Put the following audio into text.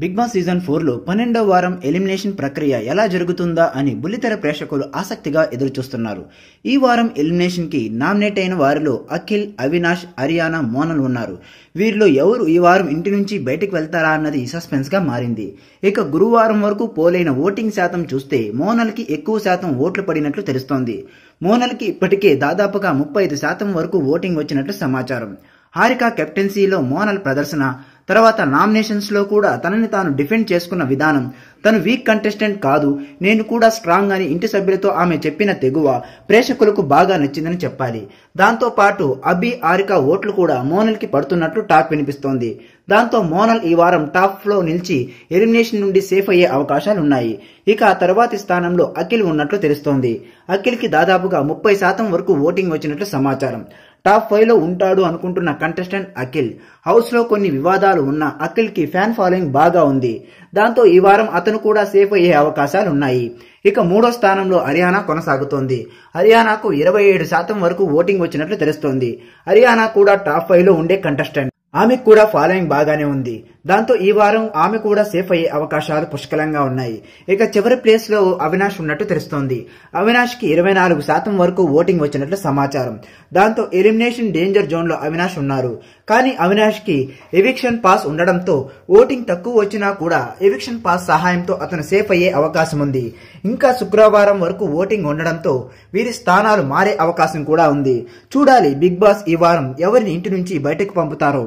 Big boss season 4లో 12వ వారం elimination ప్రక్రియ ఎలా జరుగుతుందా అని బుల్లితెర ప్రేక్షకులు ఆసక్తిగా ఎదురుచూస్తున్నారు. ఈ వారం ఎలిమినేషన్ కి నామినేట్ అయిన వారిలో అఖిల్, అవినాష్, అరియానా, మోనల్ ఉన్నారు. వీరిలో ఎవరు ఈ వారం ఇంటి నుంచి బయటకు వెళ్తారా అన్నది సస్పెన్స్ గా మారింది. ఇక గురువారం వరకు పోలైన ఓటింగ్ శాతం చూస్తే మోనల్ కి ఎక్కువ శాతం ఓట్లు పడినట్లు తెలుస్తోంది. మోనల్ కి ఇప్పటికే దాదాపుగా 35% వరకు ఓటింగ్ వచ్చినట్లు సమాచారం. హారిక కెప్టెన్సీలో మోనల్ ప్రదర్శన, తర్వాత నామినేషన్స్ లో కూడా తనని తాను డిఫెండ్ చేసుకున్న విధానం, తను వీక్ కంటెస్టెంట్ కాదు, నేను కూడా స్ట్రాంగ్ అని ఇంటి సభ్యులతో ఆమె చెప్పిన తెగువ ప్రేక్షకులకు బాగా నచ్చిందని చెప్పాలి. దాంతో పాటు అభి, హారిక ఓట్లు కూడా మోనల్ కి పడుతున్నట్లు టాక్ వినిపిస్తోంది. దాంతో మోనల్ ఈ వారం టాప్ లో నిలిచి ఎలిమినేషన్ నుండి సేఫ్ అయ్యే అవకాశాలున్నాయి. ఇక ఆ తర్వాతి స్థానంలో అఖిల్ ఉన్నట్లు తెలుస్తోంది. అఖిల్ కి దాదాపుగా 30% వరకు ఓటింగ్ వచ్చినట్లు సమాచారం. టాప్ 5 లో ఉంటాడు అనుకుంటున్న కంటెస్టెంట్ అఖిల్. హౌస్ లో కొన్ని వివాదాలు ఉన్నా అఖిల్ కి ఫ్యాన్ ఫాలోయింగ్ బాగా ఉంది. దాంతో ఈ వారం అతను కూడా సేఫ్ అయ్యే అవకాశాలున్నాయి. ఇక 3వ స్థానంలో అరియానా కొనసాగుతోంది. అరియానాకు 27% వరకు ఓటింగ్ వచ్చినట్లు తెలుస్తోంది. అరియానా కూడా టాప్ 5 లో ఉండే కంటెస్టెంట్. ఆమెకు కూడా ఫాలోయింగ్ బాగానే ఉంది. దాంతో ఈ వారం ఆమె కూడా సేఫ్ అయ్యే అవకాశాలు పుష్కలంగా ఉన్నాయి. ఇక చివరి ప్లేస్ లో అవినాష్ ఉన్నట్టు తెలుస్తోంది. అవినాష్ కి 24% వరకు ఓటింగ్ వచ్చినట్లు సమాచారం. దాంతో ఎలిమినేషన్ డేంజర్ జోన్ లో అవినాష్ ఉన్నారు. కానీ అవినాష్ కి ఎవిక్షన్ పాస్ ఉండడంతో ఓటింగ్ తక్కువ వచ్చినా కూడా ఎవిక్షన్ పాస్ సహాయంతో అతను సేఫ్ అయ్యే అవకాశం ఉంది. ఇంకా శుక్రవారం వరకు ఓటింగ్ ఉండడంతో వీరి స్థానాలు మారే అవకాశం కూడా ఉంది. చూడాలి బిగ్ బాస్ ఈ వారం ఎవరిని ఇంటి నుంచి బయటకు పంపుతారో.